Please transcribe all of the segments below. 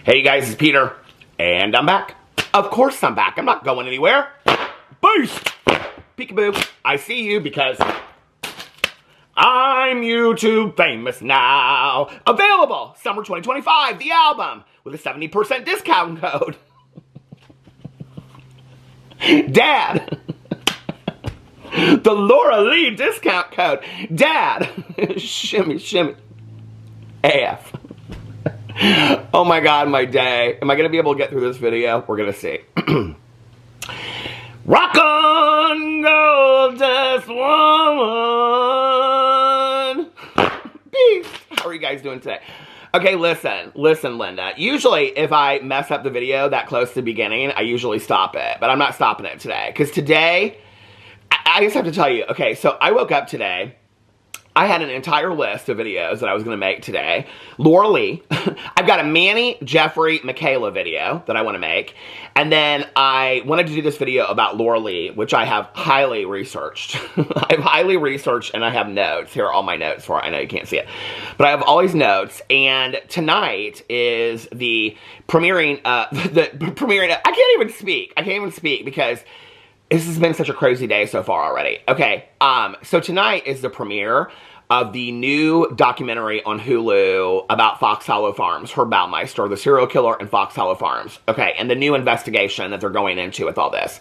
Hey you guys, it's Peter, and I'm back. Of course I'm back. I'm not going anywhere. Beast! Peekaboo, I see you because I'm YouTube famous now. Available summer 2025, the album, with a 70% discount code. Dad! The Laura Lee discount code. Dad! Shimmy, shimmy. AF. Oh my god, my day. Am I going to be able to get through this video? We're going to see. Rock on, goldust woman. Peace. How are you guys doing today? Okay, listen, Linda. Usually, if I mess up the video that close to the beginning, I usually stop it. But I'm not stopping it today. Because today, I just have to tell you, okay, so I woke up today. I had an entire list of videos that I was going to make today. Laura Lee. I've got a Manny, Jeffrey, Michaela video that I want to make. And then I wanted to do this video about Laura Lee, which I have highly researched. I've highly researched and I have notes. Here are all my notes for it. I know you can't see it. But I have all these notes. And tonight is the premiering, I can't even speak. I can't even speak because this has been such a crazy day so far already. Okay, so tonight is the premiere of the new documentary on Hulu about Fox Hollow Farms, Herb Baumeister, the serial killer in Fox Hollow Farms. Okay, and the new investigation that they're going into with all this.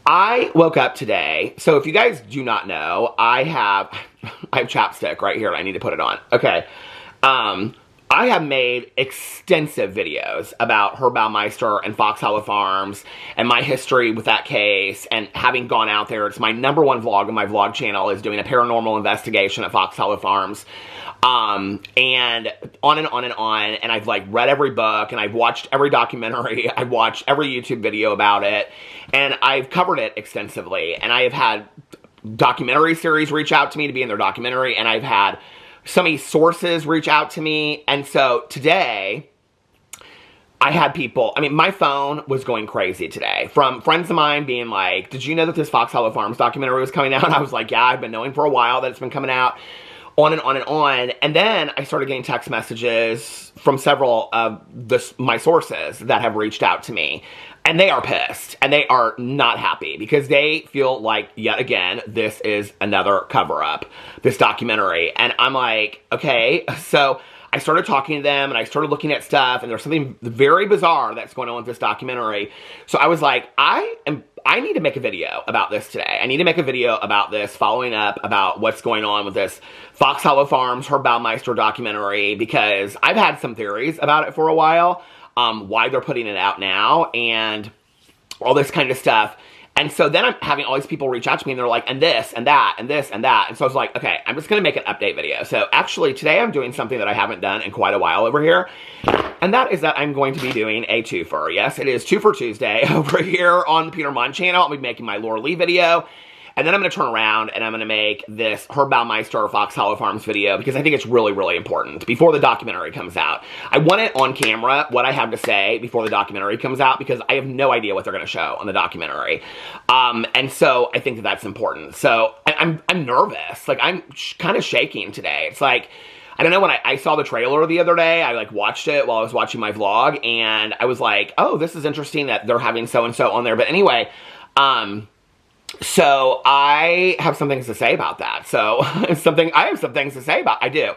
I woke up today, so if you guys do not know, I have chapstick right here. I need to put it on. Okay, I have made extensive videos about Herb Baumeister and Fox Hollow Farms and my history with that case and having gone out there. It's my #1 vlog on my vlog channel is doing a paranormal investigation at Fox Hollow Farms. And on and on and on. And I've like read every book and I've watched every documentary. I've watched every YouTube video about it and I've covered it extensively. And I have had documentary series reach out to me to be in their documentary, and I've had so many sources reach out to me. And so today, I had people, I mean, my phone was going crazy today. From friends of mine being like, did you know that this Fox Hollow Farms documentary was coming out? And I was like, yeah, I've been knowing for a while that it's been coming out. On and on and on. And then I started getting text messages from several of my sources that have reached out to me. And they are pissed. And they are not happy. Because they feel like, yet again, this is another cover-up. This documentary. And I'm like, okay. So I started talking to them. And I started looking at stuff. And there's something very bizarre that's going on with this documentary. So I was like, I need to make a video about this today. I need to make a video about this, following up about what's going on with this Fox Hollow Farms, Herb Baumeister documentary, because I've had some theories about it for a while, why they're putting it out now, and all this kind of stuff. And so then I'm having all these people reach out to me, and they're like, and this, and that, and this, and that. And so I was like, okay, I'm just going to make an update video. So actually, today I'm doing something that I haven't done in quite a while over here. And that is that I'm going to be doing a twofer. Yes, it is Twofer Tuesday over here on the Peter Monn channel. I'll be making my Laura Lee video. And then I'm going to turn around and I'm going to make this Herb Baumeister Fox Hollow Farms video because I think it's really, really important before the documentary comes out. I want it on camera, what I have to say before the documentary comes out, because I have no idea what they're going to show on the documentary. And so I think that that's important. So I'm nervous. Like, I'm kind of shaking today. It's like, I don't know, when I saw the trailer the other day, I like watched it while I was watching my vlog, and I was like, oh, this is interesting that they're having so-and-so on there. But anyway, so I have some things to say about that. So I have some things to say about, I do.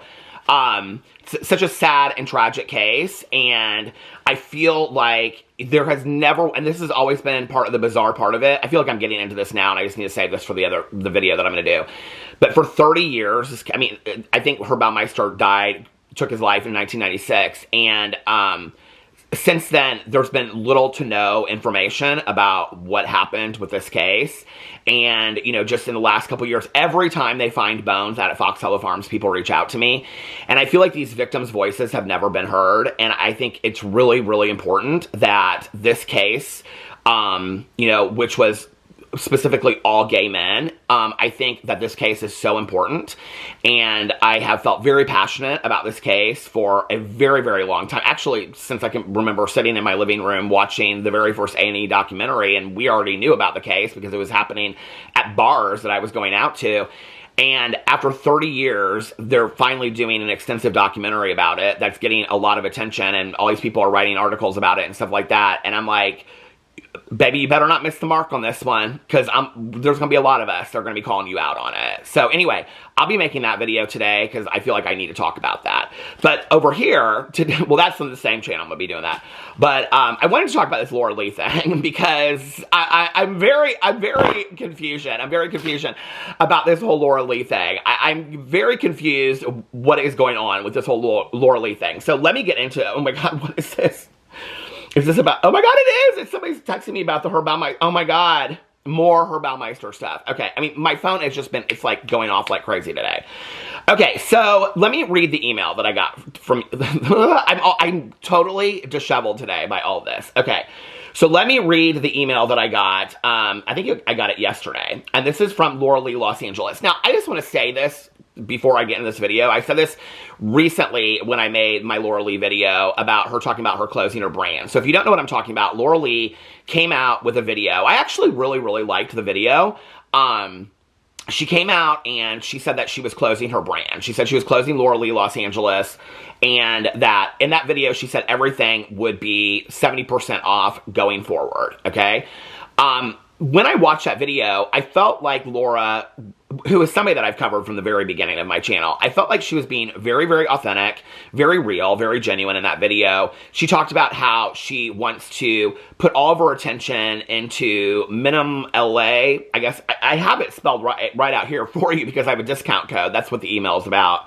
Such a sad and tragic case, and I feel like there has never, and this has always been part of the bizarre part of it. I feel like I'm getting into this now, and I just need to save this for the video that I'm going to do. But for 30 years, I mean, I think Herb Baumeister took his life in 1996, and since then, there's been little to no information about what happened with this case. And, you know, just in the last couple years, every time they find bones out at Fox Hollow Farms, people reach out to me. And I feel like these victims' voices have never been heard. And I think it's really, really important that this case, you know, which was specifically all gay men, I think that this case is so important, and I have felt very passionate about this case for a very, very long time. Actually, since I can remember sitting in my living room watching the very first A&E documentary, and we already knew about the case because it was happening at bars that I was going out to. And after 30 years, they're finally doing an extensive documentary about it that's getting a lot of attention, and all these people are writing articles about it and stuff like that. And I'm like, baby, you better not miss the mark on this one, because there's going to be a lot of us that are going to be calling you out on it. So anyway, I'll be making that video today because I feel like I need to talk about that. But over here, well, that's from the same channel. I'm going to be doing that. But I wanted to talk about this Laura Lee thing because I'm very confused. I'm very confused about this whole Laura Lee thing. I'm very confused what is going on with this whole Laura Lee thing. So let me get into it. Oh my God, what is this? Is this about, oh my God, it is! It's somebody's texting me about the Herbaumeister, oh my God, more Herbaumeister stuff. Okay, I mean, my phone has just been, it's like going off like crazy today. Okay, so let me read the email that I got from, I'm totally disheveled today by all this. Okay, so let me read the email that I got. I think I got it yesterday, and this is from Laura Lee, Los Angeles. Now, I just want to say this before I get into this video. I said this recently when I made my Laura Lee video about her talking about her closing her brand. So if you don't know what I'm talking about, Laura Lee came out with a video. I actually really liked the video. She came out and she said that she was closing her brand. She said she was closing Laura Lee Los Angeles, and that in that video she said everything would be 70% off going forward, okay? When I watched that video, I felt like Laura, who is somebody that I've covered from the very beginning of my channel, I felt like she was being very authentic, very real, very genuine in that video. She talked about how she wants to put all of her attention into Minimum LA. I guess I have it spelled right out here for you because I have a discount code. That's what the email is about.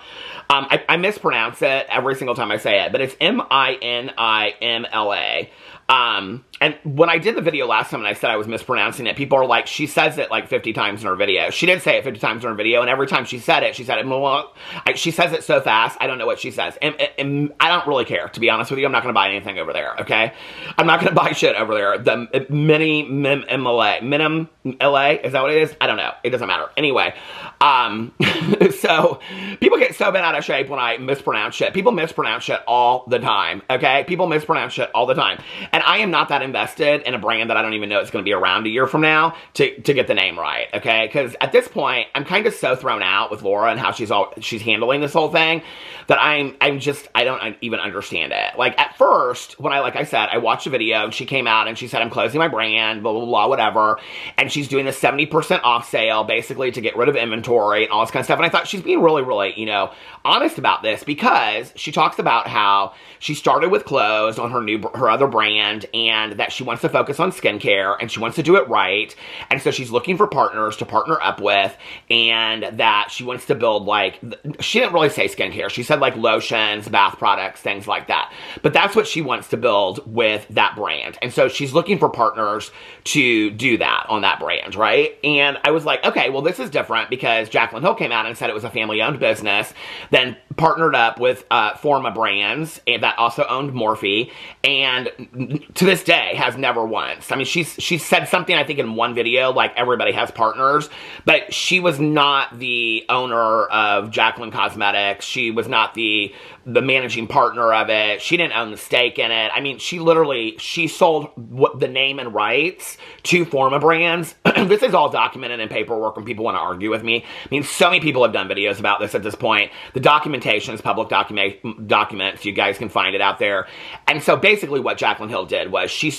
I mispronounce it every single time I say it, but it's MINIMLA. And when I did the video last time and I said I was mispronouncing it, people are like, she says it like 50 times in her video. She did say it 50 times in her video, and every time she said it, she said it, she says it so fast, I don't know what she says. And I don't really care, to be honest with you. I'm not going to buy anything over there, okay? I'm not going to buy shit over there. The Minimum LA, is that what it is? I don't know. It doesn't matter. Anyway, so people get so bent out of shape when I mispronounce shit. People mispronounce shit all the time, okay? People mispronounce shit all the time. And I am not that invested in a brand that I don't even know it's going to be around a year from now to get the name right, okay? Because at this point, I'm kind of so thrown out with Laura and how she's handling this whole thing that I don't even understand it. Like, at first, when like I said, I watched the video and she came out and she said, I'm closing my brand, blah, blah, blah, whatever. And she's doing a 70% off sale, basically, to get rid of inventory and all this kind of stuff. And I thought she's being really, you know, honest about this, because she talks about how she started with clothes on her other brand, and that she wants to focus on skincare and she wants to do it right. And so she's looking for partners to partner up with, and that she wants to build, like, she didn't really say skincare. She said like lotions, bath products, things like that. But that's what she wants to build with that brand. And so she's looking for partners to do that on that brand, right? And I was like, okay, well, this is different, because Jaclyn Hill came out and said it was a family-owned business, then partnered up with Forma Brands, and that also owned Morphe, and to this day has never once. I mean, she said something, I think, in one video, like everybody has partners, but she was not the owner of Jaclyn Cosmetics. She was not the managing partner of it. She didn't own the stake in it. I mean, she sold the name and rights to Forma Brands. This is all documented in paperwork when people want to argue with me. I mean, so many people have done videos about this at this point. The documentation is public documents. You guys can find it out there. And so basically what Jaclyn Hill did was she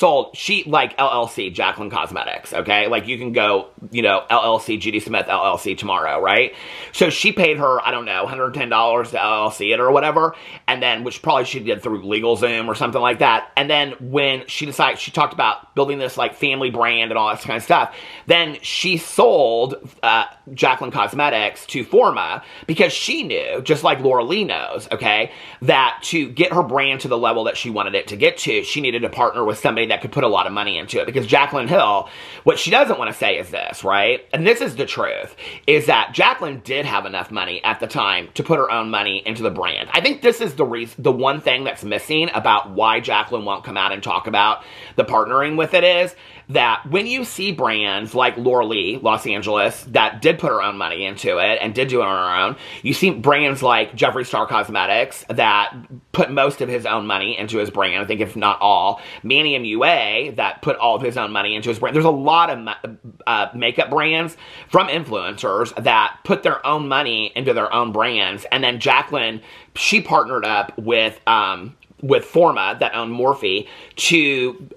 like LLC Jaclyn Cosmetics, okay? Like, you can go, you know, LLC Judy Smith LLC tomorrow, right? So she paid her, I don't know, $110 to LLC it or whatever, and then, which probably she did through LegalZoom or something like that. And then when she decided, she talked about building this like family brand and all that kind of stuff, then she sold Jaclyn Cosmetics to Forma, because she knew, just like Laura Lee knows, okay, that to get her brand to the level that she wanted it to get to, she needed to partner with somebody that could put a lot of money into it. Because Jaclyn Hill, what she doesn't want to say is this, right? And this is the truth, is that Jaclyn did have enough money at the time to put her own money into the brand. I think this is the one thing that's missing about why Jaclyn won't come out and talk about the partnering with it, is that when you see brands like Laura Lee, Los Angeles, that did put her own money into it and did do it on her own, you see brands like Jeffree Star Cosmetics that put most of his own money into his brand, I think if not all, Manny MUA that put all of his own money into his brand. There's a lot of makeup brands from influencers influencers that put their own money into their own brands, and then Jaclyn, she partnered up with Forma that owned Morphe to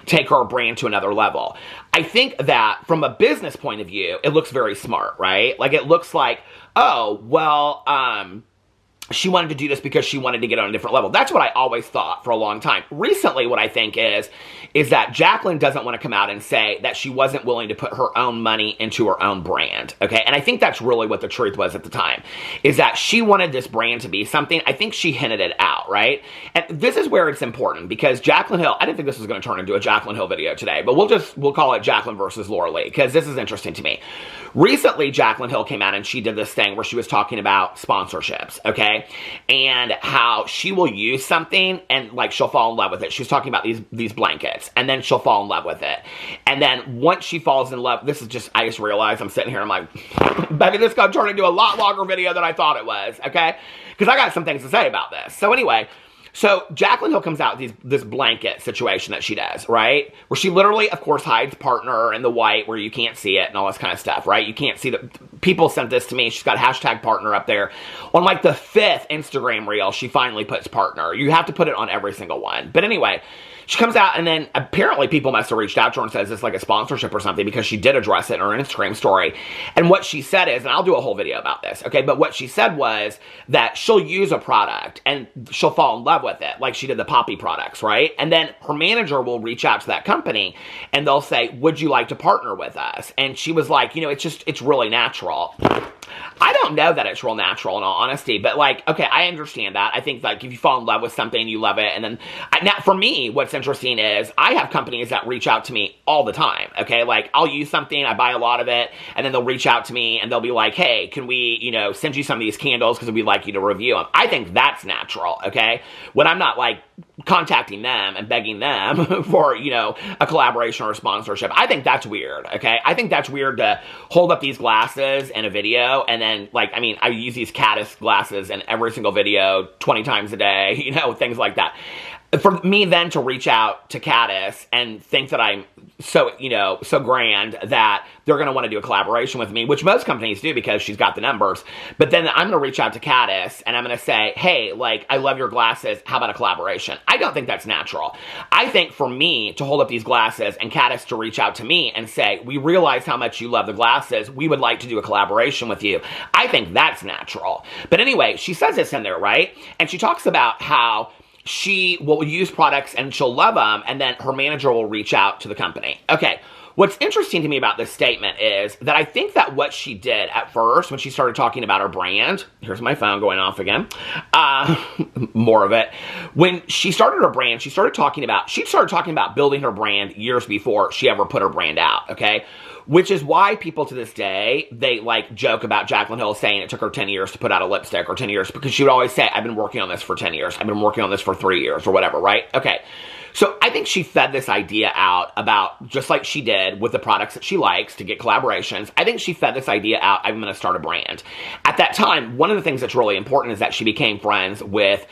take her brand to another level. I think that from a business point of view, it looks very smart, right? Like, it looks like, oh, well, she wanted to do this because she wanted to get on a different level. That's what I always thought for a long time. Recently, what I think is that Jaclyn doesn't want to come out and say that she wasn't willing to put her own money into her own brand, okay? And I think that's really what the truth was at the time, is that she wanted this brand to be something. I think she hinted it out, right? And this is where it's important, because Jaclyn Hill, I didn't think this was going to turn into a Jaclyn Hill video today, but we'll call it Jaclyn versus Laura Lee, because this is interesting to me. Recently, Jaclyn Hill came out and she did this thing where she was talking about sponsorships, okay? And how she will use something and, like, she'll fall in love with it. She was talking about these blankets, and then she'll fall in love with it. And then once she falls in love, I just realized I'm sitting here, I'm like, baby, this is going to turn into a lot longer video than I thought it was, okay? Because I got some things to say about this. So anyway, so Jaclyn Hill comes out with this blanket situation that she does, right? Where she literally, of course, hides partner in the white where you can't see it and all this kind of stuff, right? You can't see the people sent this to me. She's got hashtag partner up there. On like the 5th Instagram reel, she finally puts partner. You have to put it on every single one. But anyway, she comes out, and then apparently people must have reached out to her and says it's like a sponsorship or something, because she did address it in her Instagram story. And what she said is, and I'll do a whole video about this, okay? But what she said was that she'll use a product and she'll fall in love with it, like she did the Poppy products, right? And then her manager will reach out to that company and they'll say, would you like to partner with us? And she was like, it's really natural. I don't know that it's real natural, in all honesty, but, like, okay, I understand that. I think, like, if you fall in love with something, you love it, and then, now, for me, what's interesting is I have companies that reach out to me all the time, okay? Like, I'll use something, I buy a lot of it, and then they'll reach out to me, and they'll be like, hey, can we, send you some of these candles because we'd like you to review them. I think that's natural, okay? When I'm not, like, contacting them and begging them for, a collaboration or a sponsorship. I think that's weird, okay? I think that's weird to hold up these glasses in a video, and then, like, I use these Caddis glasses in every single video 20 times a day, things like that. For me then to reach out to Caddis and think that I'm so grand that they're going to want to do a collaboration with me, which most companies do because she's got the numbers. But then I'm going to reach out to Caddis and I'm going to say, hey, like, I love your glasses. How about a collaboration? I don't think that's natural. I think for me to hold up these glasses and Caddis to reach out to me and say, we realize how much you love the glasses. We would like to do a collaboration with you. I think that's natural. But anyway, she says this in there, right? And she talks about how she will use products and she'll love them, and then her manager will reach out to the company. Okay, what's interesting to me about this statement is that I think that what she did at first when she started talking about her brand, here's my phone going off again, more of it. When she started her brand, she started talking about building her brand years before she ever put her brand out, okay? Which is why people to this day, they like joke about Jaclyn Hill saying it took her 10 years to put out a lipstick, or 10 years, because she would always say, I've been working on this for 10 years. I've been working on this for 3 years, or whatever, right? Okay. So I think she fed this idea out about, just like she did with the products that she likes to get collaborations, I think she fed this idea out, I'm going to start a brand. At that time, one of the things that's really important is that she became friends with,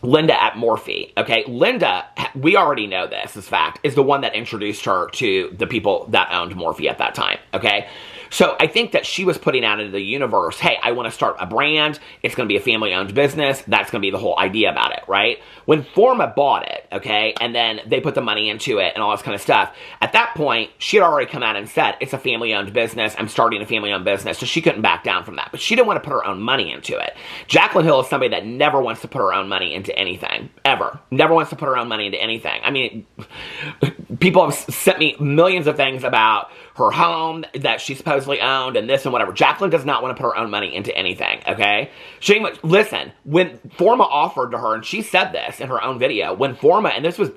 Linda at Morphe, okay? Linda, we already know this fact, is the one that introduced her to the people that owned Morphe at that time, okay? So I think that she was putting out into the universe, hey, I want to start a brand. It's going to be a family-owned business. That's going to be the whole idea about it, right? When Forma bought it, okay, and then they put the money into it and all this kind of stuff, at that point, she had already come out and said, it's a family-owned business. I'm starting a family-owned business. So she couldn't back down from that. But she didn't want to put her own money into it. Jaclyn Hill is somebody that never wants to put her own money into anything, ever. Never wants to put her own money into anything. I mean, people have sent me millions of things about her home that she supposedly owned and this and whatever. Jaclyn does not want to put her own money into anything, okay? Listen, when Forma offered to her, and she said this in her own video, when Forma, and this was,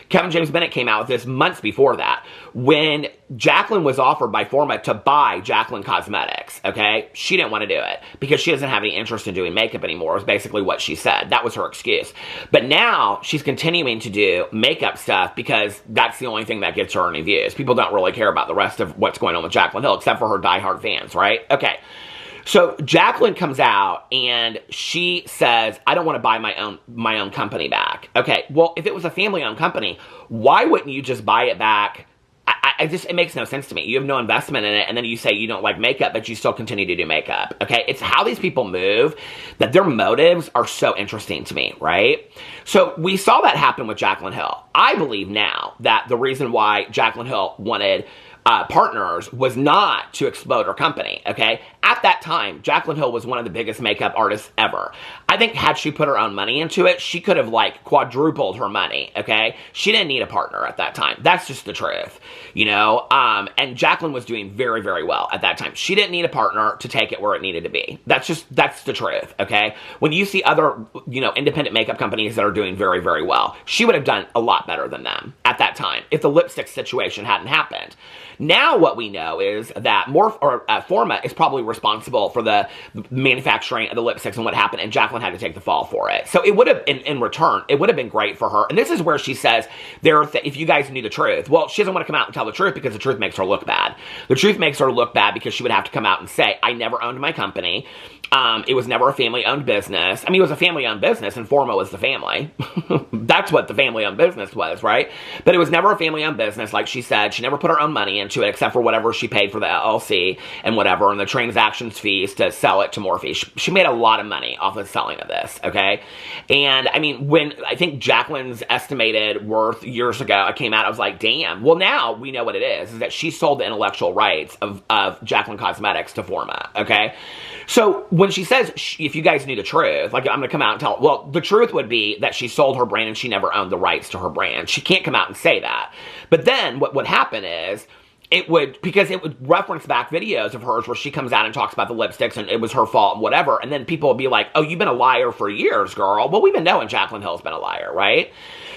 Kevin James Bennett came out with this months before that, when Jaclyn was offered by Forma to buy Jaclyn Cosmetics, okay? She didn't want to do it because she doesn't have any interest in doing makeup anymore, was basically what she said. That was her excuse. But now she's continuing to do makeup stuff because that's the only thing that gets her any views. People don't really care about the rest of what's going on with Jaclyn Hill, except for her diehard fans, right? Okay. So Jaclyn comes out and she says, I don't want to buy my own company back. Okay, well, if it was a family-owned company, why wouldn't you just buy it back? it makes no sense to me. You have no investment in it, and then you say you don't like makeup, but you still continue to do makeup, okay? It's how these people move, that their motives are so interesting to me, right? So we saw that happen with Jaclyn Hill. I believe now that the reason why Jaclyn Hill wanted partners was not to explode her company, okay? At that time, Jaclyn Hill was one of the biggest makeup artists ever. I think had she put her own money into it, she could have like quadrupled her money, okay? She didn't need a partner at that time. That's just the truth, you know? And Jaclyn was doing very, very well at that time. She didn't need a partner to take it where it needed to be. That's the truth, okay? When you see other, you know, independent makeup companies that are doing very, very well, she would have done a lot better than them at that time if the lipstick situation hadn't happened. Now what we know is that Forma is probably responsible for the manufacturing of the lipsticks and what happened, and Jaclyn had to take the fall for it. So it would have, in return, it would have been great for her. And this is where she says, if you guys knew the truth. Well, she doesn't want to come out and tell the truth because the truth makes her look bad. The truth makes her look bad because she would have to come out and say, I never owned my company. It was never a family-owned business. I mean, it was a family-owned business, and Forma was the family. That's what the family-owned business was, right? But it was never a family-owned business, like she said. She never put her own money into it, except for whatever she paid for the LLC and whatever, and the transactions fees to sell it to Morphe. She made a lot of money off of selling of this, okay? And, I mean, when I think Jaclyn's estimated worth years ago, I came out, I was like, damn. Well, now we know what it is that she sold the intellectual rights of Jaclyn Cosmetics to Forma, okay? So when she says, if you guys knew the truth, like I'm going to come out and tell, well, the truth would be that she sold her brand and she never owned the rights to her brand. She can't come out and say that. But then what would happen is, because it would reference back videos of hers where she comes out and talks about the lipsticks and it was her fault and whatever. And then people would be like, oh, you've been a liar for years, girl. Well, we've been knowing Jaclyn Hill's been a liar, right?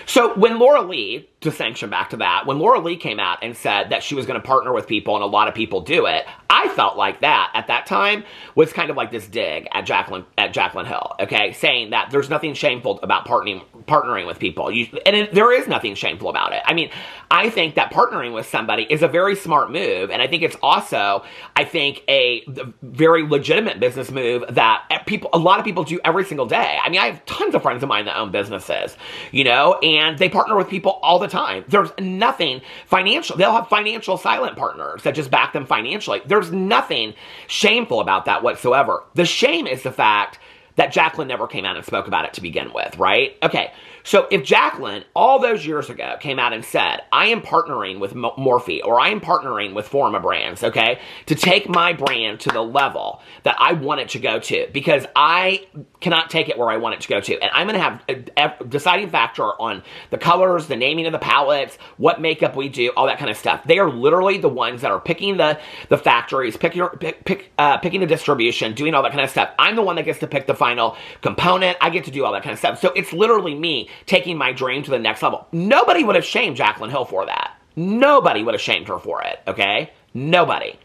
So when Laura Lee, to sanction back to that, when Laura Lee came out and said that she was going to partner with people and a lot of people do it, I felt like that at that time was kind of like this dig at Jaclyn Hill, okay? Saying that there's nothing shameful about partnering with people. There is nothing shameful about it. I mean, I think that partnering with somebody is a very smart move, and I think it's also, a very legitimate business move that a lot of people do every single day. I mean, I have tons of friends of mine that own businesses, you know, and they partner with people all the time. There's nothing financial. They'll have financial silent partners that just back them financially. There's nothing shameful about that whatsoever. The shame is the fact that Jaclyn never came out and spoke about it to begin with, right? Okay, so if Jaclyn, all those years ago, came out and said, I am partnering with Morphe, or I am partnering with Forma brands, okay, to take my brand to the level that I want it to go to, because I cannot take it where I want it to go to, and I'm going to have a deciding factor on the colors, the naming of the palettes, what makeup we do, all that kind of stuff. They are literally the ones that are picking the factories, picking the distribution, doing all that kind of stuff. I'm the one that gets to pick the final component. I get to do all that kind of stuff. So it's literally me taking my dream to the next level. Nobody would have shamed Jaclyn Hill for that. Nobody would have shamed her for it, okay? Nobody.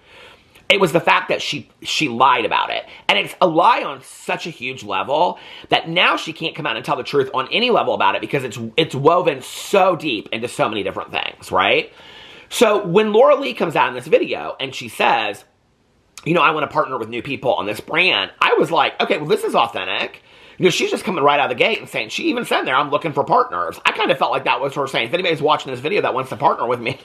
It was the fact that she lied about it. And it's a lie on such a huge level that now she can't come out and tell the truth on any level about it because it's woven so deep into so many different things, right? So when Laura Lee comes out in this video and she says, you know, I want to partner with new people on this brand, I was like, okay, well, this is authentic. You know, she's just coming right out of the gate and saying, she even said there, I'm looking for partners. I kind of felt like that was her saying, if anybody's watching this video that wants to partner with me,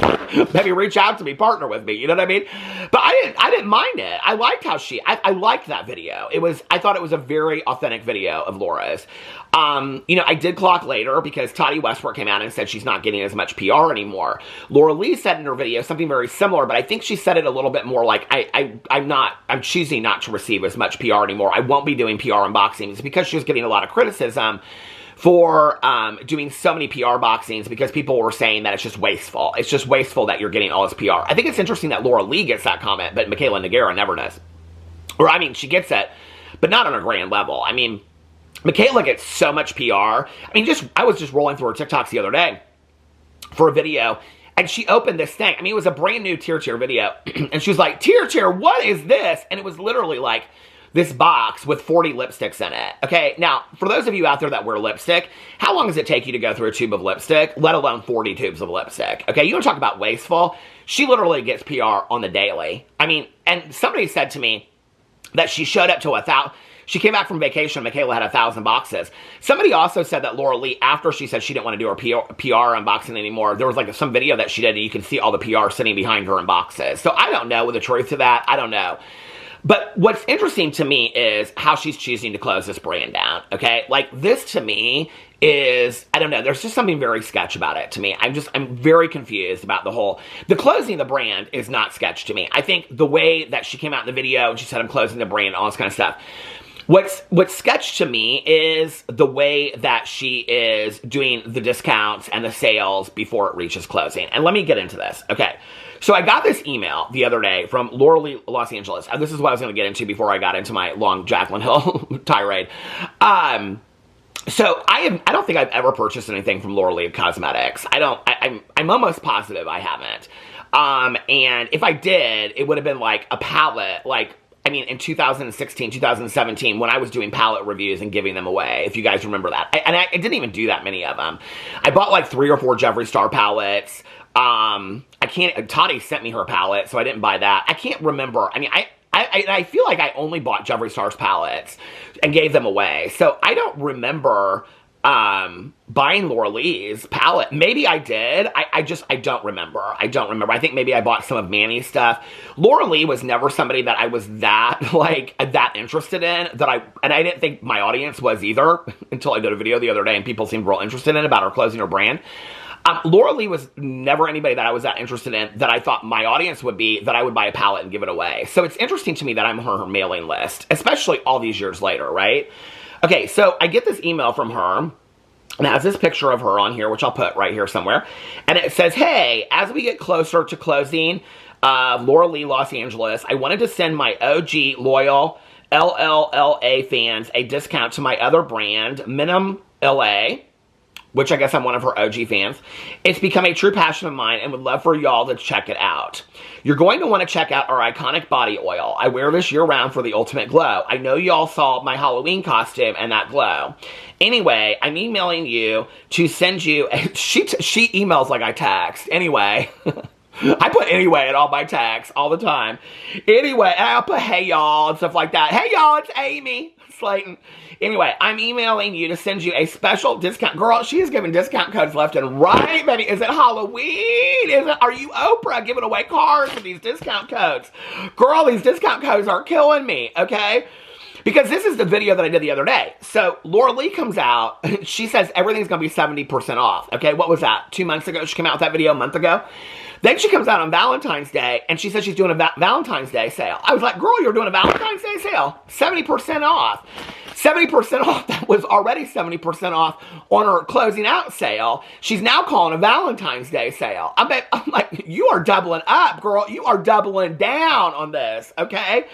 maybe reach out to me, partner with me, you know what I mean? But I didn't mind it. I liked how I liked that video. I thought it was a very authentic video of Laura's. You know, I did clock later because Tati Westbrook came out and said she's not getting as much PR anymore. Laura Lee said in her video something very similar, but I think she said it a little bit more like, I'm choosing not to receive as much PR anymore. I won't be doing PR unboxings because she was getting a lot of criticism for doing so many PR boxings because people were saying that it's just wasteful. It's just wasteful that you're getting all this PR. I think it's interesting that Laura Lee gets that comment, but Michaela Nogueira never does. Or, I mean, she gets it, but not on a grand level. I mean, Michaela gets so much PR. I mean, I was just rolling through her TikToks the other day for a video, and she opened this thing. I mean, it was a brand new Tear video, and she was like, Tear, what is this? And it was literally like this box with 40 lipsticks in it. Okay, now, for those of you out there that wear lipstick, how long does it take you to go through a tube of lipstick, let alone 40 tubes of lipstick? Okay, you want to talk about wasteful? She literally gets PR on the daily. I mean, and somebody said to me that she showed up to she came back from vacation. Michaela had 1,000 boxes. Somebody also said that Laura Lee, after she said she didn't want to do her PR unboxing anymore, there was like some video that she did, and you can see all the PR sitting behind her in boxes. So I don't know the truth to that. I don't know. But what's interesting to me is how she's choosing to close this brand down, okay? Like, this to me is, I don't know, there's just something very sketch about it to me. I'm very confused about the closing the brand is not sketch to me. I think the way that she came out in the video and she said, I'm closing the brand, all this kind of stuff. What's sketch to me is the way that she is doing the discounts and the sales before it reaches closing. And let me get into this, okay? So I got this email the other day from Laura Lee, Los Angeles. This is what I was going to get into before I got into my long Jaclyn Hill tirade. So I don't think I've ever purchased anything from Laura Lee Cosmetics. I'm almost positive I haven't. And if I did, it would have been like a palette, like, I mean, in 2016, 2017, when I was doing palette reviews and giving them away, if you guys remember that. I didn't even do that many of them. I bought like 3 or 4 Jeffree Star palettes. Toddy sent me her palette, so I didn't buy that. I can't remember. I mean, I feel like I only bought Jeffree Star's palettes and gave them away. So I don't remember buying Laura Lee's palette. Maybe I did. I don't remember. I don't remember. I think maybe I bought some of Manny's stuff. Laura Lee was never somebody that I was that interested in, and I didn't think my audience was either until I did a video the other day and people seemed real interested in about her closing her brand. Laura Lee was never anybody that I was that interested in, that I thought my audience would be, that I would buy a palette and give it away. So it's interesting to me that I'm on her mailing list, especially all these years later, right? Okay, so I get this email from her, and it has this picture of her on here, which I'll put right here somewhere. And it says, hey, as we get closer to closing Laura Lee Los Angeles, I wanted to send my OG loyal LLLA fans a discount to my other brand, Minimum LA, which I guess I'm one of her OG fans. It's become a true passion of mine and would love for y'all to check it out. You're going to want to check out our iconic body oil. I wear this year-round for the ultimate glow. I know y'all saw my Halloween costume and that glow. Anyway, I'm emailing you to send you... She emails like I text. Anyway... I put anyway in all my texts all the time. Anyway, I'll put hey y'all and stuff like that. Hey y'all, it's Amy Slayton. Anyway, I'm emailing you to send you a special discount. Girl, she is giving discount codes left and right, baby. Is it Halloween? Are you Oprah giving away cards with these discount codes? Girl, these discount codes are killing me, okay? Because this is the video that I did the other day. So, Laura Lee comes out. She says everything's going to be 70% off. Okay, what was that? 2 months ago? She came out with that video a month ago? Then she comes out on Valentine's Day, and she says she's doing a Valentine's Day sale. I was like, girl, you're doing a Valentine's Day sale? 70% off. 70% off. That was already 70% off on her closing out sale. She's now calling a Valentine's Day sale. I'm like, you are doubling up, girl. You are doubling down on this, okay?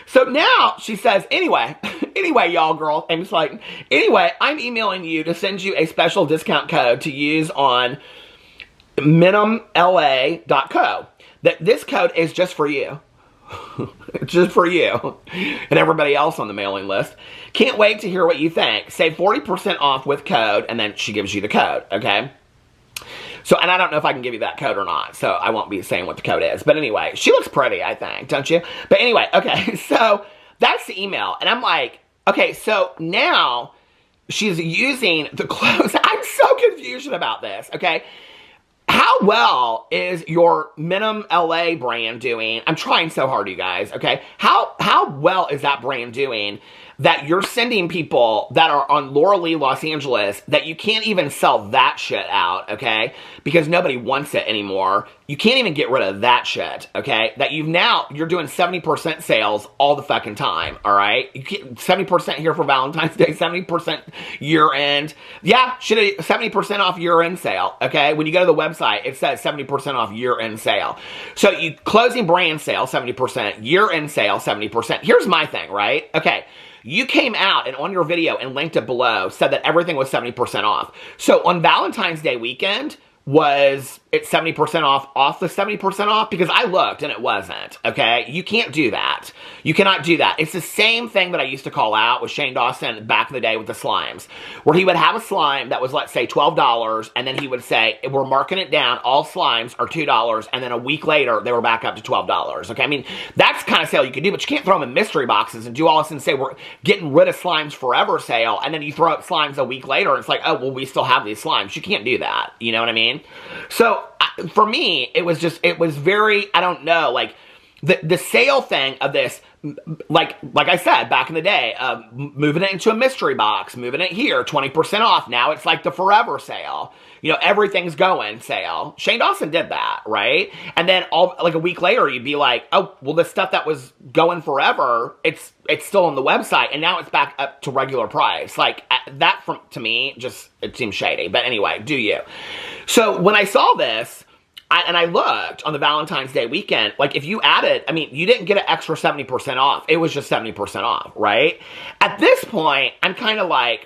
So now she says, anyway, y'all, girl, and it's like, anyway, I'm emailing you to send you a special discount code to use on minimumla.co. That this code is just for you. It's just for you and everybody else on the mailing list. Can't wait to hear what you think. Save 40% off with code, and then she gives you the code, okay? So, and I don't know if I can give you that code or not, so I won't be saying what the code is. But anyway, she looks pretty, I think, don't you? But anyway, okay, so that's the email. And I'm like, okay, so now she's using the clothes. I'm so confused about this, okay? How well is your Minimum LA brand doing? I'm trying so hard, you guys, okay? How well is that brand doing that you're sending people that are on Laura Lee Los Angeles that you can't even sell that shit out, okay? Because nobody wants it anymore. You can't even get rid of that shit, okay? That you're doing 70% sales all the fucking time, all right? You get 70% here for Valentine's Day, 70% year-end. Yeah, 70% off year-end sale, okay? When you go to the website, it says 70% off year-end sale. So you closing brand sale, 70%, year-end sale, 70%. Here's my thing, right? Okay. You came out and on your video and linked it below said that everything was 70% off. So on Valentine's Day weekend was it's 70% off the 70% off? Because I looked and it wasn't, okay? You can't do that. You cannot do that. It's the same thing that I used to call out with Shane Dawson back in the day with the slimes, where he would have a slime that was, let's say, $12, and then he would say, we're marking it down, all slimes are $2, and then a week later, they were back up to $12, okay? I mean, that's the kind of sale you can do, but you can't throw them in mystery boxes and do all this and say, we're getting rid of slimes forever sale, and then you throw up slimes a week later, and it's like, oh, well, we still have these slimes. You can't do that, you know what I mean? So, for me, it was very, I don't know, like, the sale thing of this, like I said, back in the day, moving it into a mystery box, moving it here, 20% off. Now it's like the forever sale. You know, everything's going sale. Shane Dawson did that, right? And then like a week later, you'd be like, oh, well, the stuff that was going forever, it's still on the website, and now it's back up to regular price. Like, that, to me, just, it seems shady. But anyway, do you. So when I saw this, I looked on the Valentine's Day weekend, like, if you added, I mean, you didn't get an extra 70% off. It was just 70% off, right? At this point, I'm kind of like,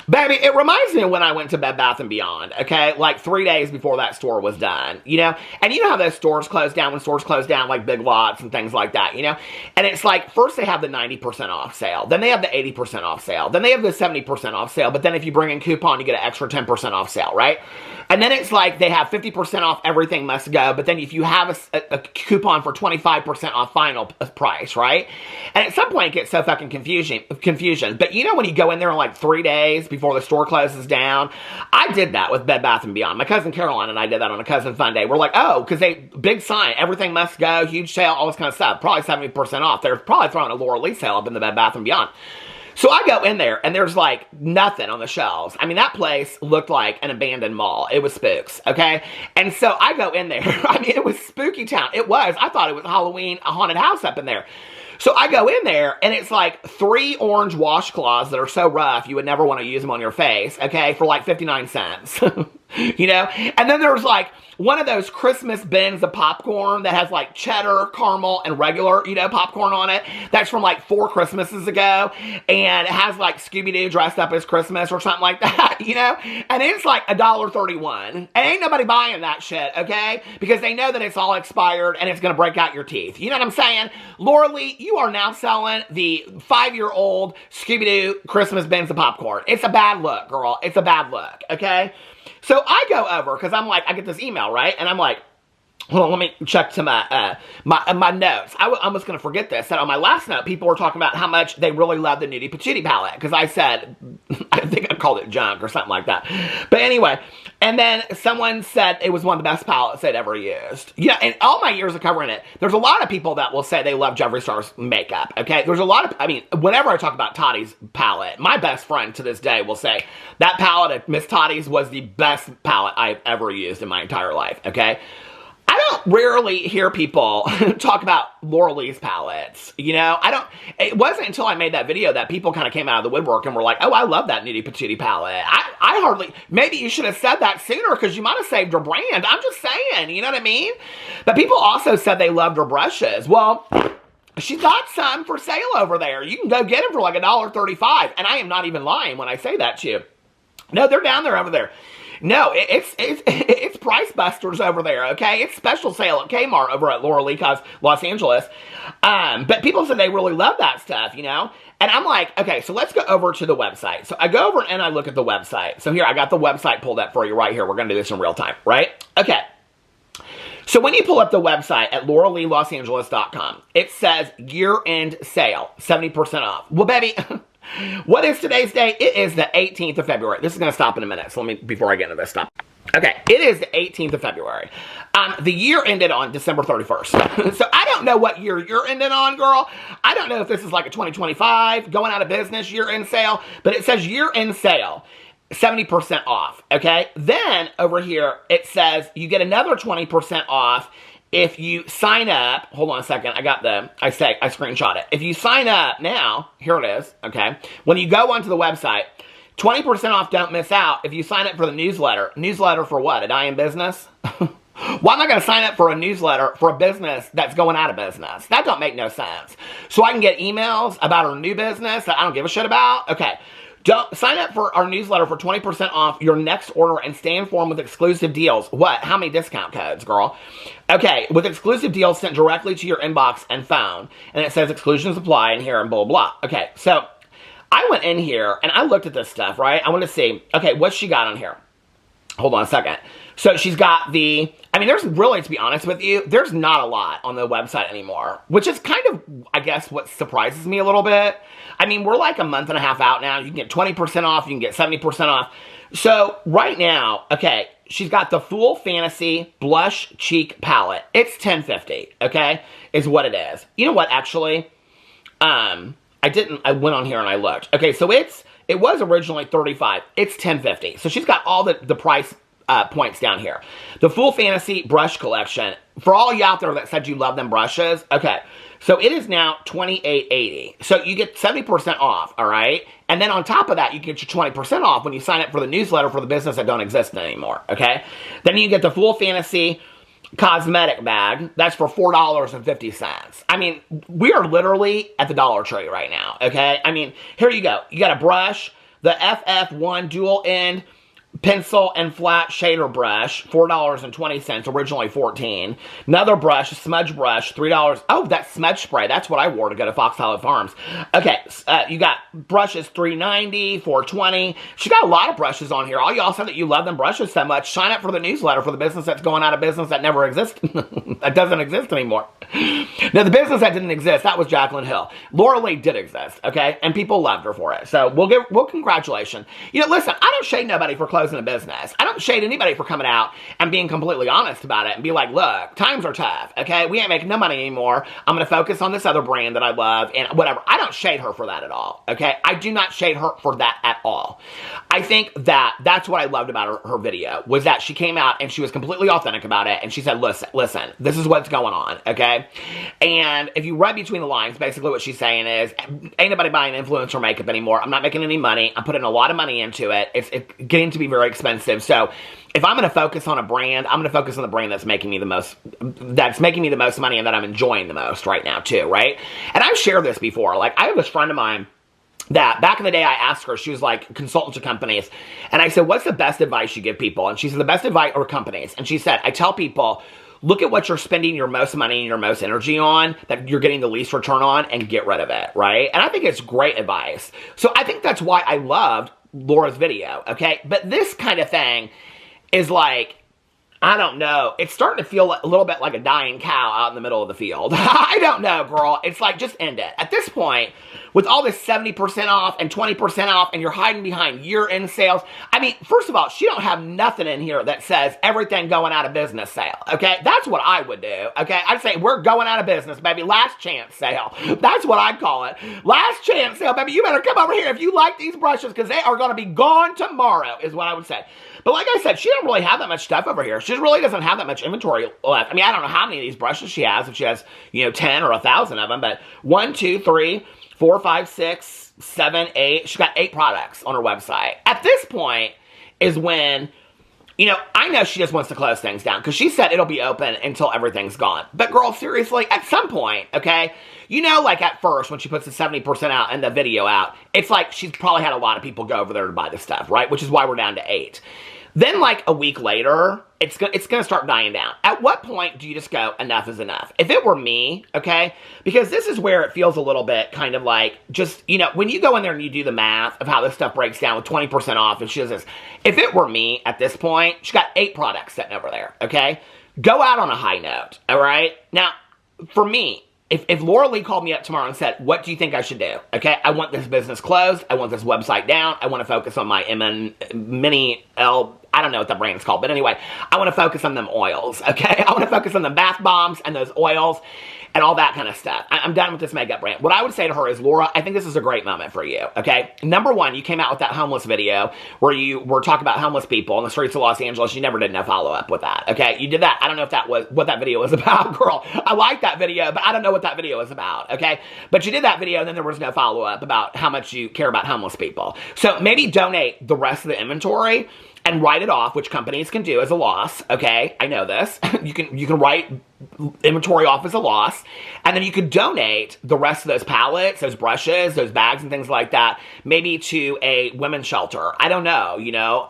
baby, it reminds me of when I went to Bed Bath & Beyond, okay? Like 3 days before that store was done, you know? And you know how those stores close down when stores close down, like Big Lots and things like that, you know? And it's like, first they have the 90% off sale. Then they have the 80% off sale. Then they have the 70% off sale. But then if you bring in coupon, you get an extra 10% off sale, right? And then it's like they have 50% off everything must go. But then if you have a coupon for 25% off final price, right? And at some point it gets so fucking confusion. But you know when you go in there in like 3 days before the store closes down? I did that with Bed Bath & Beyond. My cousin Caroline and I did that on a cousin fun day. We're like, oh, because big sign, everything must go, huge sale, all this kind of stuff. Probably 70% off. They're probably throwing a Laura Lee sale up in the Bed Bath & Beyond. So I go in there, and there's, like, nothing on the shelves. I mean, that place looked like an abandoned mall. It was spooks, okay? And so I go in there. I mean, it was spooky town. It was. I thought it was Halloween, a haunted house up in there. So I go in there, and it's like 3 orange washcloths that are so rough you would never want to use them on your face, okay, for like 59 cents. You know? And then there's like one of those Christmas bins of popcorn that has like cheddar, caramel, and regular, you know, popcorn on it. That's from like 4 Christmases ago. And it has like Scooby-Doo dressed up as Christmas or something like that, you know? And it's like $1.31. And ain't nobody buying that shit, okay? Because they know that it's all expired and it's going to break out your teeth. You know what I'm saying? Laura Lee, you are now selling the 5-year-old Scooby-Doo Christmas bins of popcorn. It's a bad look, girl. It's a bad look, okay? So I go over, because I'm like, I get this email, right? And I'm like, hold on, let me check to my my notes. I was going to forget this. That on my last note, people were talking about how much they really love the Nudie Patootie palette. Because I said, I think I called it junk or something like that. But anyway, and then someone said it was one of the best palettes they'd ever used. Yeah, in all my years of covering it, there's a lot of people that will say they love Jeffree Star's makeup, okay? There's a lot of, I mean, whenever I talk about Tottie's palette, my best friend to this day will say, that palette at Miss Tottie's was the best palette I've ever used in my entire life, okay? I don't rarely hear people talk about Laura Lee's palettes, you know? It wasn't until I made that video that people kind of came out of the woodwork and were like, oh, I love that Nudie Patootie palette. I hardly, maybe you should have said that sooner because you might have saved her brand. I'm just saying, you know what I mean? But people also said they loved her brushes. Well, she's got some for sale over there. You can go get them for like $1.35. And I am not even lying when I say that to you. No, they're down there over there. No, it's Price Busters over there, okay? It's special sale at Kmart over at Laura Lee Los Angeles. But people said they really love that stuff, you know? And I'm like, okay, so let's go over to the website. So I go over and I look at the website. So here, I got the website pulled up for you right here. We're going to do this in real time, right? Okay. So when you pull up the website at LauraLeeLosAngeles.com, it says year-end sale, 70% off. Well, baby... What is today's day? It is the 18th of February. This is going to stop in a minute, so let me, before I get into this, stop. Okay, it is the 18th of February. The year ended on December 31st. So I don't know what year you're ending on, girl. I don't know if this is like a 2025, going out of business, year-end sale, but it says year-end sale, 70% off, okay? Then, over here, it says you get another 20% off if you sign up. Hold on a second. I screenshot it. If you sign up now, here it is, okay? When you go onto the website, 20% off, don't miss out if you sign up for the newsletter. Newsletter for what? A in business? Why am I going to sign up for a newsletter for a business that's going out of business? That don't make no sense. So I can get emails about a new business that I don't give a shit about? Okay. Don't sign up for our newsletter for 20% off your next order and stay informed with exclusive deals. What? How many discount codes, girl? Okay, with exclusive deals sent directly to your inbox and phone. And it says exclusions apply in here and blah, blah, blah. Okay, so I went in here and I looked at this stuff, right? I want to see, okay, what's she got on here? Hold on a second. So she's got the, I mean, there's really, to be honest with you, there's not a lot on the website anymore, which is kind of, I guess, what surprises me a little bit. I mean, we're like a month and a half out now. You can get 20% off. You can get 70% off. So right now, okay, she's got the Full Fantasy Blush Cheek Palette. It's $10.50, okay, is what it is. You know what, actually? I went on here and I looked. Okay, so it was originally $35. It's $10.50. So she's got all the price points down here. The Full Fantasy Brush Collection. For all you out there that said you love them brushes, okay. So it is now $28.80. So you get 70% off, all right? And then on top of that, you get your 20% off when you sign up for the newsletter for the business that don't exist anymore, okay? Then you get the Full Fantasy Cosmetic Bag. That's for $4.50. I mean, we are literally at the Dollar Tree right now, okay? I mean, here you go. You got a brush, the FF1 Dual End Pencil and Flat Shader Brush, $4.20, originally $14. Another brush, a smudge brush, $3. Oh, that smudge spray. That's what I wore to go to Fox Hollow Farms. Okay, you got brushes, $3.90, $4.20. She got a lot of brushes on here. All y'all said that you love them brushes so much. Sign up for the newsletter for the business that's going out of business that never exists. That doesn't exist anymore. Now, the business that didn't exist, that was Jaclyn Hill. Laura Lee did exist, okay? And people loved her for it. So, we'll congratulations. You know, listen, I don't shade nobody for closing a business. I don't shade anybody for coming out and being completely honest about it and be like, look, times are tough, okay? We ain't making no money anymore. I'm going to focus on this other brand that I love and whatever. I don't shade her for that at all, okay? I do not shade her for that at all. I think that's what I loved about her video, was that she came out and she was completely authentic about it, and she said, listen, this is what's going on, okay? And if you read between the lines, basically what she's saying is, ain't nobody buying influencer makeup anymore. I'm not making any money. I'm putting a lot of money into it. It's getting to be very expensive. So if I'm going to focus on a brand, I'm going to focus on the brand that's making me the most money and that I'm enjoying the most right now too, right? And I've shared this before. Like, I have this friend of mine that back in the day I asked her, she was like consultant to companies, and I said, what's the best advice you give people? And she said, the best advice, or companies, and she said, I tell people, look at what you're spending your most money and your most energy on, that you're getting the least return on, and get rid of it, right? And I think it's great advice. So I think that's why I loved Laura's video, okay? But this kind of thing is like, I don't know. It's starting to feel a little bit like a dying cow out in the middle of the field. I don't know, girl. It's like, just end it. At this point, with all this 70% off and 20% off, and you're hiding behind year-end sales. I mean, first of all, she don't have nothing in here that says everything going out of business sale, okay? That's what I would do, okay? I'd say, we're going out of business, baby. Last chance sale. That's what I'd call it. Last chance sale, baby. You better come over here if you like these brushes, because they are going to be gone tomorrow, is what I would say. But like I said, she don't really have that much stuff over here. She really doesn't have that much inventory left. I mean, I don't know how many of these brushes she has, if she has, 10 or 1,000 of them, but 1, 2, 3, 4, 5, 6, 7, 8. She's got 8 products on her website. At this point is when, I know she just wants to close things down, because she said it'll be open until everything's gone. But girl, seriously, at some point, okay, like at first when she puts the 70% out and the video out, it's like she's probably had a lot of people go over there to buy the stuff, right? Which is why we're down to 8. Then like a week later, it's gonna start dying down. At what point do you just go, enough is enough? If it were me, okay, because this is where it feels a little bit kind of like, just, when you go in there and you do the math of how this stuff breaks down with 20% off, and she does this, if it were me at this point, she got 8 products sitting over there, okay? Go out on a high note, all right? Now, for me, if Laura Lee called me up tomorrow and said, what do you think I should do? Okay, I want this business closed. I want this website down. I want to focus on my mini L, I don't know what the brand's called, but anyway, I want to focus on them oils, okay? I want to focus on the bath bombs and those oils and all that kind of stuff. I'm done with this makeup brand. What I would say to her is, Laura, I think this is a great moment for you, okay? Number one, you came out with that homeless video where you were talking about homeless people on the streets of Los Angeles. You never did no follow-up with that, okay? You did that. I don't know if that was what that video was about, girl. I like that video, but I don't know what that video was about, okay? But you did that video, and then there was no follow-up about how much you care about homeless people. So maybe donate the rest of the inventory and write it off, which companies can do as a loss, okay? I know this. You can write inventory off as a loss, and then you could donate the rest of those pallets, those brushes, those bags and things like that, maybe to a women's shelter. I don't know, you know,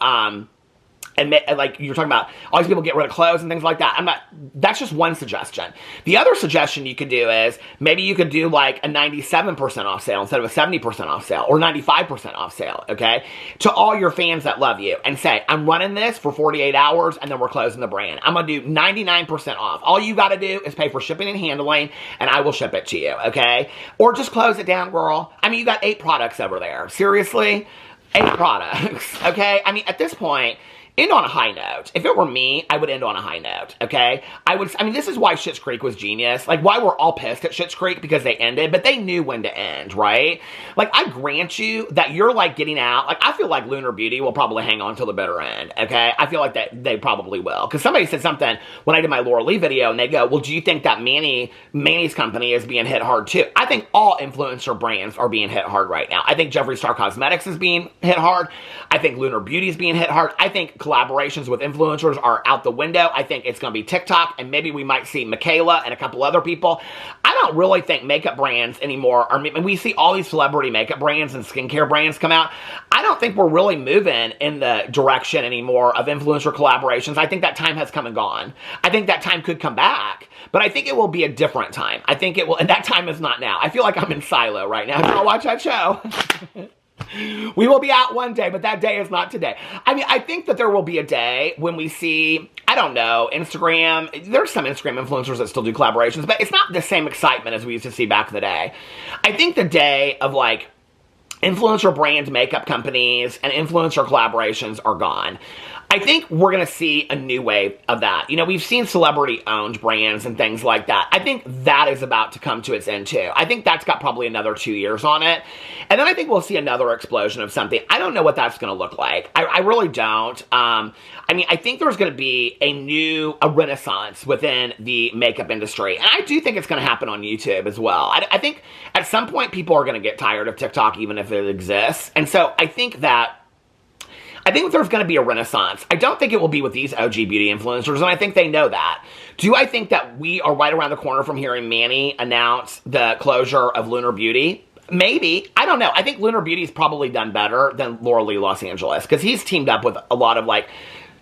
and like you're talking about all these people get rid of clothes and things like that. That's just one suggestion. The other suggestion you could do is maybe you could do like a 97% off sale instead of a 70% off sale or 95% off sale, okay? To all your fans that love you and say, I'm running this for 48 hours and then we're closing the brand. I'm going to do 99% off. All you got to do is pay for shipping and handling and I will ship it to you, okay? Or just close it down, girl. I mean, you got 8 products over there. Seriously? 8 products, okay? I mean, at this point, end on a high note. If it were me, I would end on a high note, okay? I mean, this is why Schitt's Creek was genius. Like, why we're all pissed at Schitt's Creek because they ended, but they knew when to end, right? Like, I grant you that you're, like, getting out. Like, I feel like Lunar Beauty will probably hang on till the bitter end, okay? I feel like that they probably will. Because somebody said something when I did my Laura Lee video, and they go, well, do you think that Manny's company is being hit hard, too? I think all influencer brands are being hit hard right now. I think Jeffree Star Cosmetics is being hit hard. I think Lunar Beauty is being hit hard. I think collaborations with influencers are out the window. I think it's going to be TikTok, and maybe we might see Michaela and a couple other people. I don't really think makeup brands anymore are, and we see all these celebrity makeup brands and skincare brands come out. I don't think we're really moving in the direction anymore of influencer collaborations. I think that time has come and gone. I think that time could come back, but I think it will be a different time. I think it will, and that time is not now. I feel like I'm in Silo right now. If you watch that show. We will be out one day, but that day is not today. I mean, I think that there will be a day when we see, I don't know, Instagram. There's some Instagram influencers that still do collaborations, but it's not the same excitement as we used to see back in the day. I think the day of, like, influencer brand makeup companies and influencer collaborations are gone. I think we're going to see a new wave of that. You know, we've seen celebrity-owned brands and things like that. I think that is about to come to its end, too. I think that's got probably another 2 years on it. And then I think we'll see another explosion of something. I don't know what that's going to look like. I really don't. I mean, I think there's going to be a renaissance within the makeup industry. And I do think it's going to happen on YouTube as well. I think at some point people are going to get tired of TikTok, even if it exists. And so I think there's going to be a renaissance. I don't think it will be with these OG beauty influencers, and I think they know that. Do I think that we are right around the corner from hearing Manny announce the closure of Lunar Beauty? Maybe. I don't know. I think Lunar Beauty's probably done better than Laura Lee Los Angeles, because he's teamed up with a lot of, like,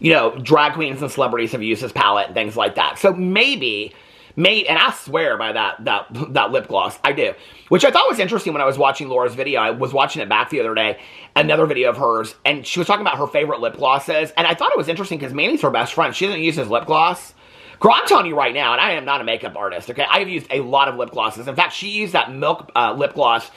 you know, drag queens and celebrities have used his palette and things like that. So maybe, and I swear by that lip gloss, I do. Which I thought was interesting when I was watching Laura's video. I was watching it back the other day, another video of hers, and she was talking about her favorite lip glosses, and I thought it was interesting because Manny's her best friend. She doesn't use his lip gloss. Girl, I'm telling you right now, and I am not a makeup artist, okay? I have used a lot of lip glosses. In fact, she used that Milk lip gloss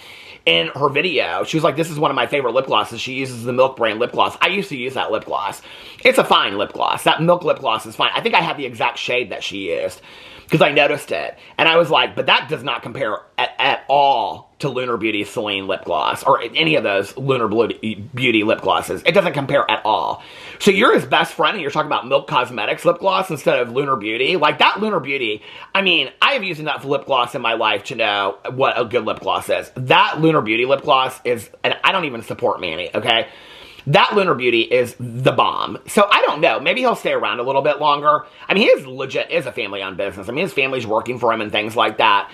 in her video. She was like, this is one of my favorite lip glosses. She uses the Milk brand lip gloss. I used to use that lip gloss. It's a fine lip gloss. That Milk lip gloss is fine. I think I have the exact shade that she used, because I noticed it. And I was like, but that does not compare at all to Lunar Beauty's Celine lip gloss, or any of those Lunar Beauty lip glosses. It doesn't compare at all. So you're his best friend, and you're talking about Milk Cosmetics lip gloss instead of Lunar Beauty? Like, that Lunar Beauty, I mean, I have used enough lip gloss in my life to know what a good lip gloss is. That Lunar Beauty lip gloss is, and I don't even support Manny, okay? That Lunar Beauty is the bomb. So I don't know. Maybe he'll stay around a little bit longer. I mean, he is legit is a family-owned business. I mean, his family's working for him and things like that.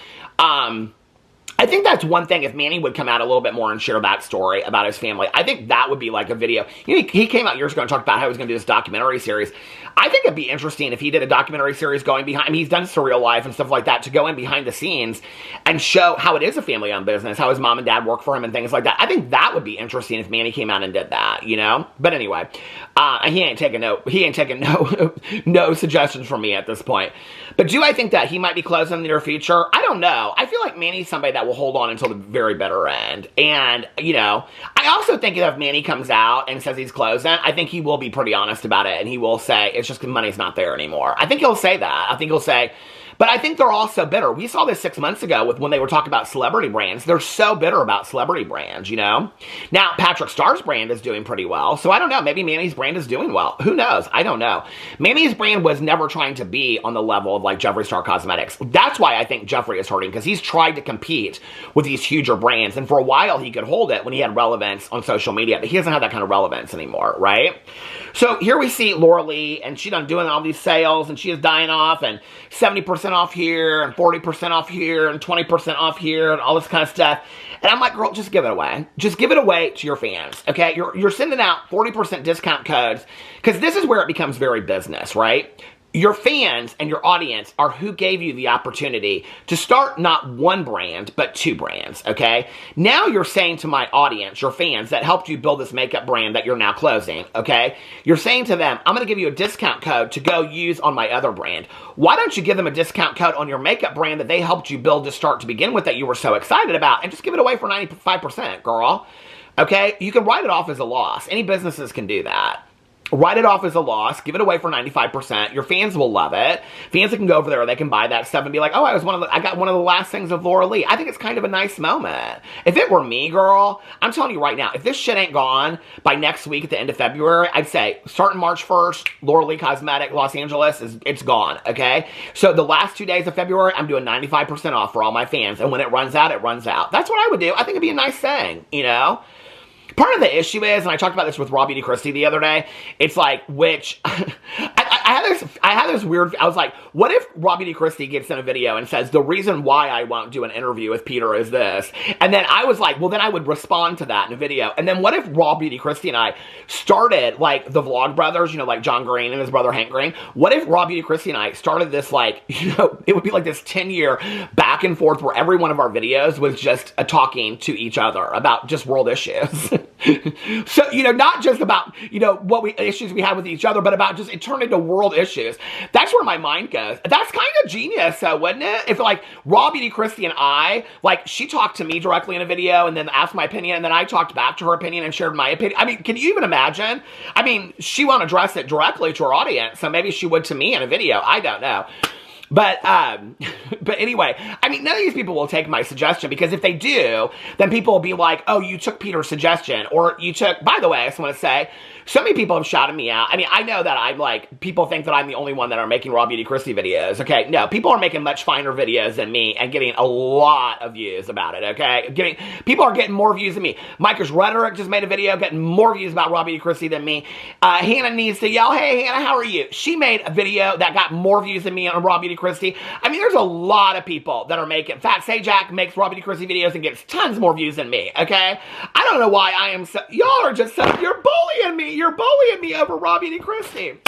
I think that's one thing. If Manny would come out a little bit more and share that story about his family, I think that would be like a video. You know, he came out years ago and talked about how he was going to do this documentary series. I think it'd be interesting if he did a documentary series going behind, I mean, he's done Surreal Life and stuff like that, to go in behind the scenes and show how it is a family-owned business, how his mom and dad work for him and things like that. I think that would be interesting if Manny came out and did that, you know? But anyway, he ain't taking no suggestions from me at this point. But do I think that he might be closing in the near future? I don't know. I feel like Manny's somebody that will hold on until the very bitter end. And, you know, I also think if Manny comes out and says he's closing, I think he will be pretty honest about it, and he will say, it's just money's not there anymore. I think he'll say that. I think he'll say, but I think they're all so bitter. We saw this 6 months ago with when they were talking about celebrity brands. They're so bitter about celebrity brands, you know? Now, Patrick Starr's brand is doing pretty well, so I don't know. Maybe Manny's brand is doing well. Who knows? I don't know. Manny's brand was never trying to be on the level of, like, Jeffree Star Cosmetics. That's why I think Jeffree is hurting, because he's tried to compete compete with these huger brands. And for a while, he could hold it when he had relevance on social media, but he doesn't have that kind of relevance anymore, right? So here we see Laura Lee, and she's done doing all these sales, and she is dying off, and 70% off here, and 40% off here, and 20% off here, and all this kind of stuff. And I'm like, girl, just give it away. Just give it away to your fans, okay? You're sending out 40% discount codes, because this is where it becomes very business, right? Your fans and your audience are who gave you the opportunity to start not one brand, but two brands, okay? Now you're saying to my audience, your fans that helped you build this makeup brand that you're now closing, okay? You're saying to them, I'm going to give you a discount code to go use on my other brand. Why don't you give them a discount code on your makeup brand that they helped you build to start to begin with that you were so excited about, and just give it away for 95%, girl, okay? You can write it off as a loss. Any businesses can do that. Write it off as a loss, give it away for 95%. Your fans will love it. Fans that can go over there, they can buy that stuff and be like, oh, I got one of the last things of Laura Lee. I think it's kind of a nice moment. If it were me, girl, I'm telling you right now, if this shit ain't gone by next week at the end of February, I'd say starting March 1st, Laura Lee Cosmetic, Los Angeles, it's gone, okay? So the last 2 days of February, I'm doing 95% off for all my fans. And when it runs out, it runs out. That's what I would do. I think it'd be a nice thing, you know? Part of the issue is, and I talked about this with Raw Beauty Christie the other day, it's like, which, I had this weird, I was like, what if Raw Beauty Christie gets in a video and says, the reason why I won't do an interview with Peter is this, and then I was like, well, then I would respond to that in a video, and then what if Raw Beauty Christie and I started, like, the Vlog Brothers, you know, like John Green and his brother Hank Green, what if Raw Beauty Christie and I started this, like, you know, it would be like this 10-year back and forth where every one of our videos was just talking to each other about just world issues. So, you know, not just about, you know, issues we had with each other, but about just, it turned into world issues. That's where my mind goes. That's kind of genius, wouldn't it? If, like, Raw Beauty Christie and I, like, she talked to me directly in a video and then asked my opinion, and then I talked back to her opinion and shared my opinion. I mean, can you even imagine? I mean, she won't address it directly to her audience, so maybe she would to me in a video. I don't know. But anyway, I mean, none of these people will take my suggestion, because if they do, then people will be like, oh, you took Peter's suggestion, or you took, by the way, I just want to say, so many people have shouted me out. I mean, I know that I'm like, people think that I'm the only one that are making Raw Beauty Christie videos, okay? No, people are making much finer videos than me and getting a lot of views about it, okay? People are getting more views than me. Micah's Rhetoric just made a video getting more views about Raw Beauty Christie than me. Hannah needs to yell, hey, Hannah, how are you? She made a video that got more views than me on Raw Beauty Christie. I mean, there's a lot of people that are making, Fat Sajak makes Raw Beauty Christie videos and gets tons more views than me, okay? I don't know why I am so, y'all are just so, you're bullying me. You're bullying me over Raw Beauty Christie.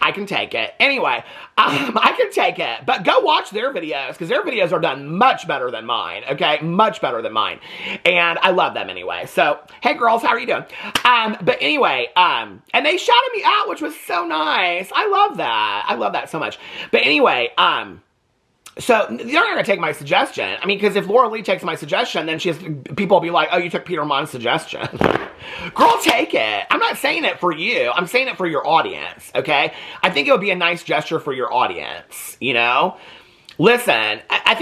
I can take it. Anyway, I can take it. But go watch their videos, because their videos are done much better than mine, okay? Much better than mine. And I love them anyway. So, hey girls, how are you doing? But anyway, and they shouted me out, which was so nice. I love that. I love that so much. But anyway, so they're not going to take my suggestion. I mean, because if Laura Lee takes my suggestion, then people will be like, oh, you took Peter Monn's suggestion. Girl, take it. I'm not saying it for you. I'm saying it for your audience, okay? I think it would be a nice gesture for your audience, you know? Listen, I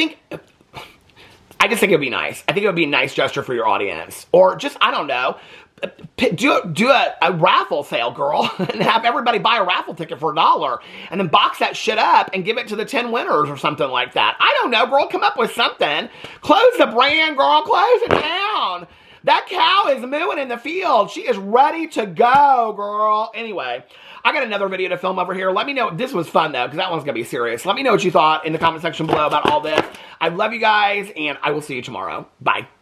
just think it would be nice. I think it would be a nice gesture for your audience. Or just, I don't know, do a raffle sale, girl, and have everybody buy a raffle ticket for $1, and then box that shit up and give it to the 10 winners or something like that. I don't know, girl, come up with something. Close the brand, girl, close it down. That cow is mooing in the field. She is ready to go, girl. Anyway, I got another video to film over here. Let me know. This was fun, though, because that one's going to be serious. Let me know what you thought in the comment section below about all this. I love you guys, and I will see you tomorrow. Bye.